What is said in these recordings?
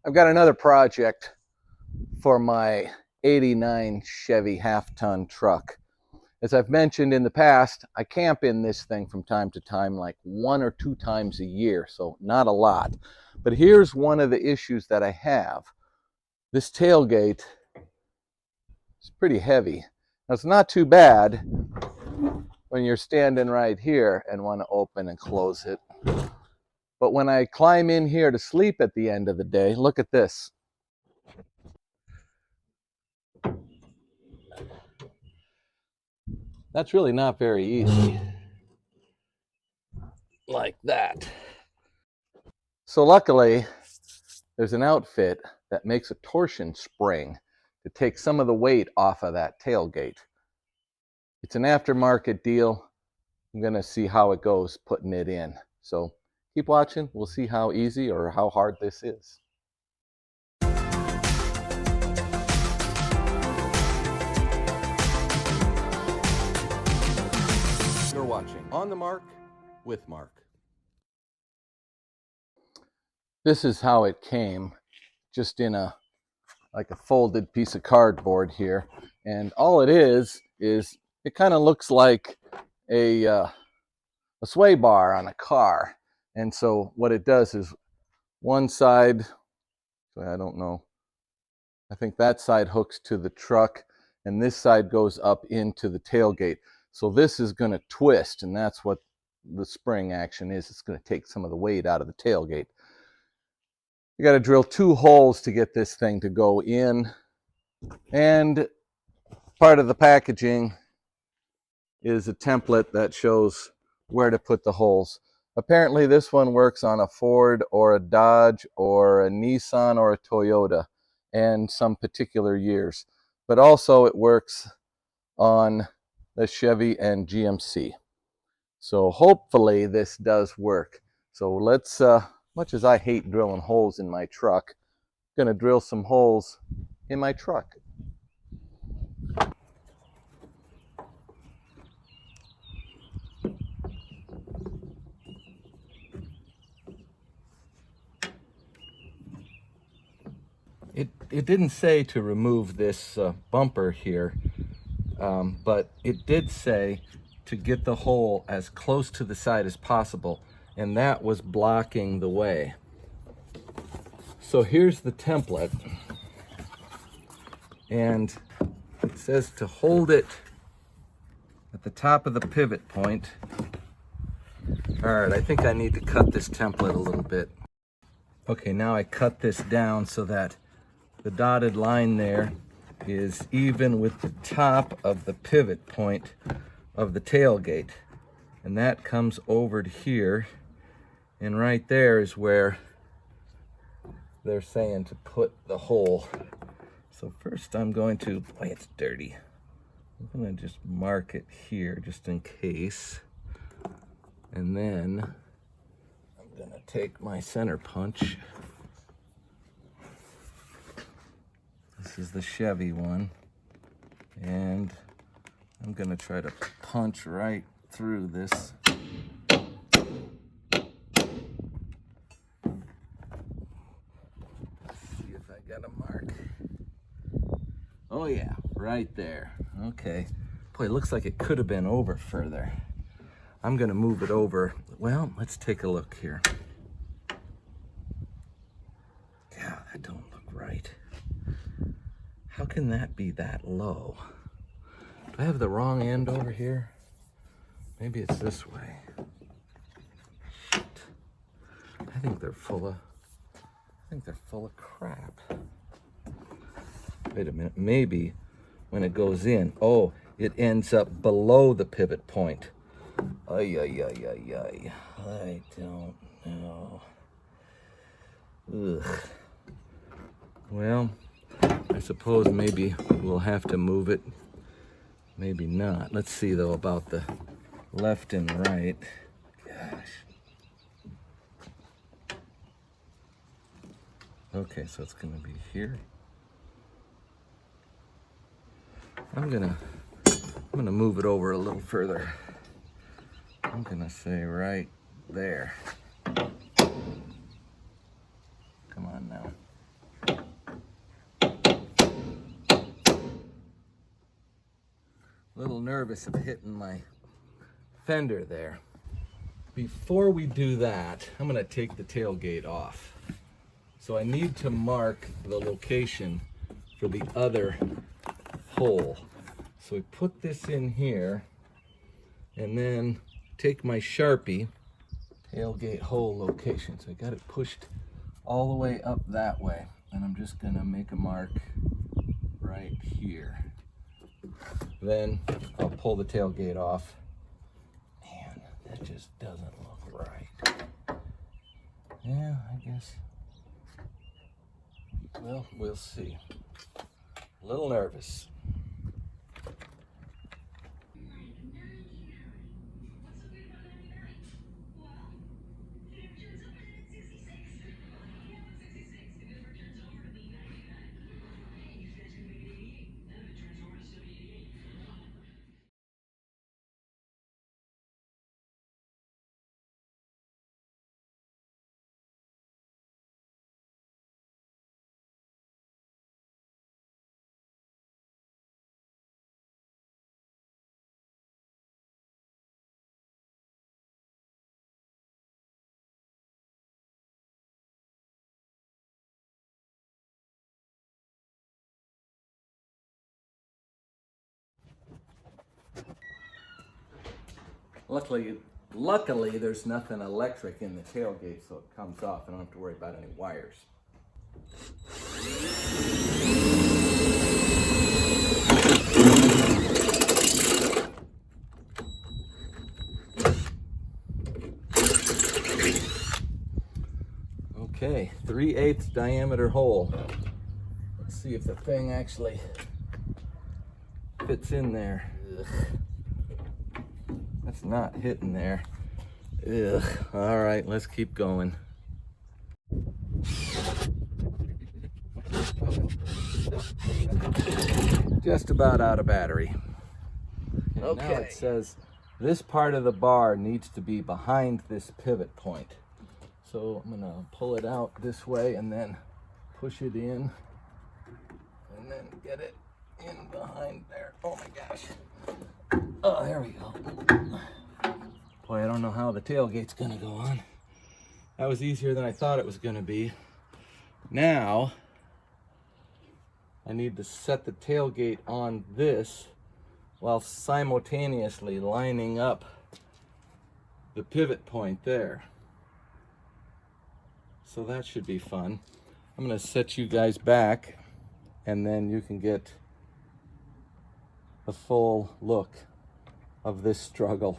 I've got another project for my '89 Chevy half-ton truck. As I've mentioned in the past, I camp in this thing from time to time, like 1 or 2 times a year, so not a lot. But here's one of the issues that I have. This tailgate is pretty heavy. Now, it's not too bad when you're standing right here and want to open and close it. But when I climb in here to sleep at the end of the day, look at this. That's really not very easy. Like that. So luckily, there's an outfit that makes a torsion spring to take some of the weight off of that tailgate. It's an aftermarket deal. I'm going to see how it goes putting it in. So keep watching. We'll see how easy or how hard this is. You're watching On the Mark with Mark. This is how it came, just in like a folded piece of cardboard here. And all it is it kind of looks like a sway bar on a car. And so what it does is one side, I don't know, I think that side hooks to the truck and this side goes up into the tailgate. So this is going to twist, and that's what the spring action is. It's going to take some of the weight out of the tailgate. You got to drill 2 holes to get this thing to go in, and part of the packaging is a template that shows where to put the holes. Apparently this one works on a Ford or a Dodge or a Nissan or a Toyota and some particular years, but also it works on the Chevy and GMC. So hopefully this does work. So let's, much as I hate drilling holes in my truck, I'm gonna drill some holes in my truck. It didn't say to remove this bumper here, but it did say to get the hole as close to the side as possible, and that was blocking the way. So here's the template, and it says to hold it at the top of the pivot point. All right, I think I need to cut this template a little bit. Okay, now I cut this down so that the dotted line there is even with the top of the pivot point of the tailgate. And that comes over to here. And right there is where they're saying to put the hole. So first I'm going to, boy, it's dirty. I'm going to just mark it here just in case. And then I'm going to take my center punch. This is the Chevy one, and I'm gonna try to punch right through this. Let's see if I got a mark. Oh yeah, right there. Okay. Boy, it looks like it could have been over further. I'm gonna move it over. Well, let's take a look here. Yeah, that don't look right. How can that be that low? Do I have the wrong end over here? Maybe it's this way. Shit. I think they're full of crap. Wait a minute, maybe when it goes in, oh, it ends up below the pivot point. Ay, ay, ay, ay, ay. I don't know. Ugh. Well, I suppose maybe we'll have to move it. Maybe not. Let's see though about the left and right. Gosh. Okay, so it's gonna be here. I'm gonna move it over a little further. I'm gonna say right there. Come on now. nervous of hitting my fender there. Before we do that, I'm going to take the tailgate off. So I need to mark the location for the other hole. So we put this in here and then take my Sharpie, tailgate hole location. So I got it pushed all the way up that way. And I'm just going to make a mark right here. Then I'll pull the tailgate off. Man, that just doesn't look right. Yeah, I guess. Well, we'll see. A little nervous. Luckily, there's nothing electric in the tailgate, so it comes off. I don't have to worry about any wires. Okay, 3/8 diameter hole. Let's see if the thing actually fits in there. Ugh. That's not hitting there. Ugh. All right, let's keep going. Just about out of battery. Okay. Now it says this part of the bar needs to be behind this pivot point. So I'm gonna pull it out this way and then push it in and then get it in behind there. Oh my gosh. Oh, there we go. Boy, I don't know how the tailgate's gonna go on. That was easier than I thought it was gonna be. Now, I need to set the tailgate on this while simultaneously lining up the pivot point there. So that should be fun. I'm gonna set you guys back and then you can get a full look of this struggle.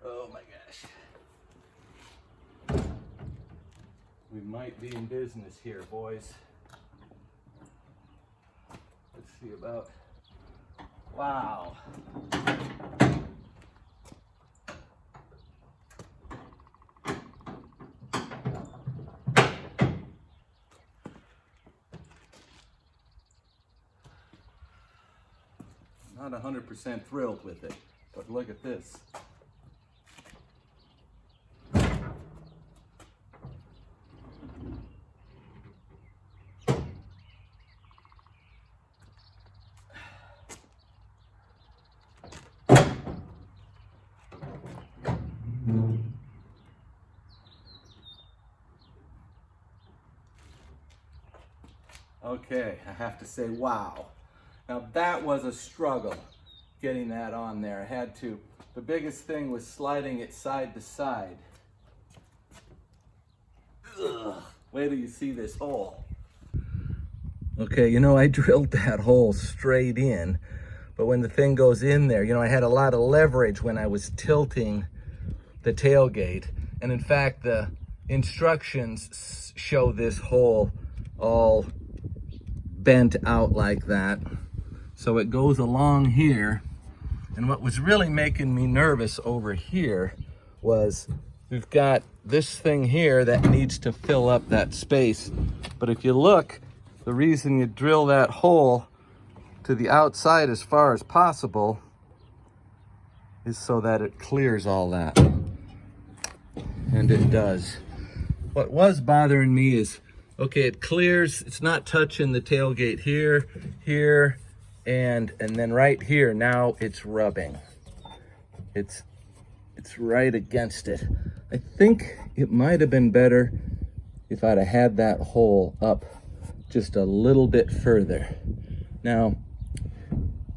Oh my gosh. We might be in business here, boys. Let's see about, wow. Not 100% thrilled with it, but look at this. Okay, I have to say, wow. Now that was a struggle getting that on there. I had to. The biggest thing was sliding it side to side. Ugh. Wait till you see this hole. Okay, you know, I drilled that hole straight in, but when the thing goes in there, you know, I had a lot of leverage when I was tilting the tailgate. And in fact, the instructions show this hole all bent out like that. So it goes along here. And what was really making me nervous over here was we've got this thing here that needs to fill up that space. But if you look, the reason you drill that hole to the outside as far as possible is so that it clears all that. And it does. What was bothering me is, okay, it clears, it's not touching the tailgate here, here, and then right here. Now it's rubbing. It's right against it. I think it might have been better if I'd have had that hole up just a little bit further. Now,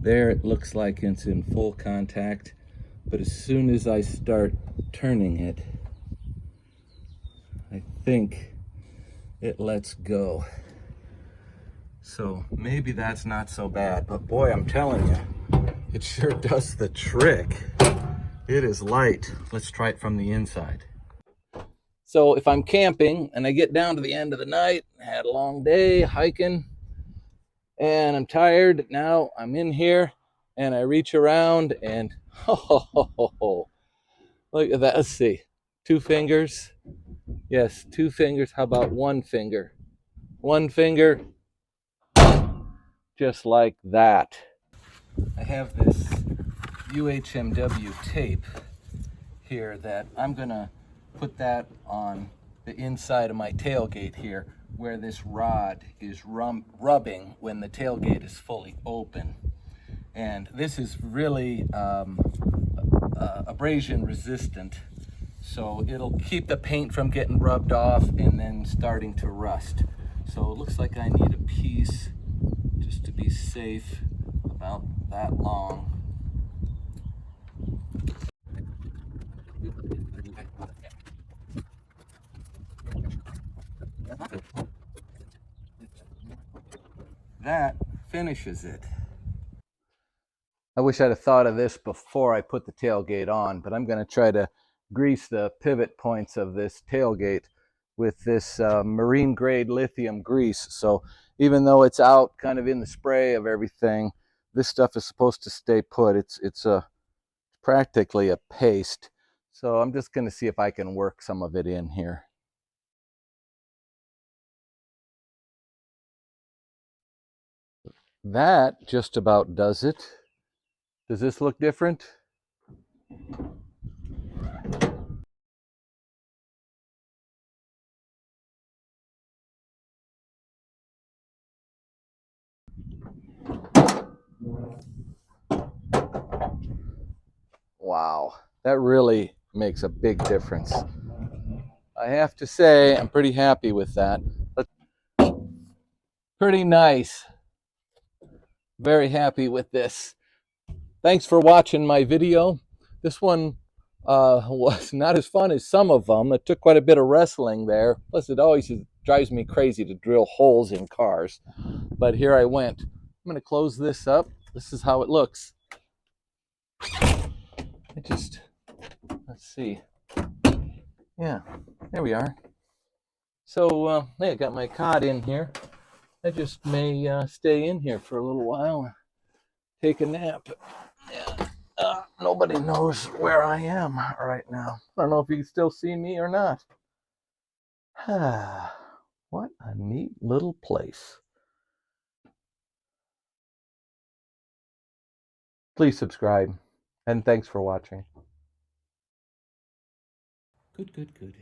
there it looks like it's in full contact, but as soon as I start turning it, I think it lets go. So maybe that's not so bad, but boy, I'm telling you, it sure does the trick. It is light. Let's try it from the inside. So if I'm camping and I get down to the end of the night, had a long day hiking, and I'm tired, now I'm in here and I reach around and oh, look at that. Let's see. 2 fingers. Yes, 2 fingers. How about 1 finger? 1 finger. Just like that. I have this UHMW tape here that I'm gonna put that on the inside of my tailgate here, where this rod is rubbing when the tailgate is fully open. And this is really abrasion resistant, so it'll keep the paint from getting rubbed off and then starting to rust. So it looks like I need a piece just to be safe, about that long. That finishes it. I wish I'd have thought of this before I put the tailgate on, but I'm going to try to grease the pivot points of this tailgate with this marine grade lithium grease. So even though it's out kind of in the spray of everything, this stuff is supposed to stay put. It's practically a paste. So I'm just going to see if I can work some of it in here. That just about does it. Does this look different? Wow, that really makes a big difference. I have to say, I'm pretty happy with that. Pretty nice. Very happy with this. Thanks for watching my video. This one was not as fun as some of them. It took quite a bit of wrestling there. Plus, it always drives me crazy to drill holes in cars. But here I went. I'm going to close this up. This is how it looks. Let's see. Yeah, there we are. So, hey, I got my cot in here. I just may stay in here for a little while, take a nap. Yeah. Nobody knows where I am right now. I don't know if you can still see me or not. What a neat little place. Please subscribe, and thanks for watching. Good.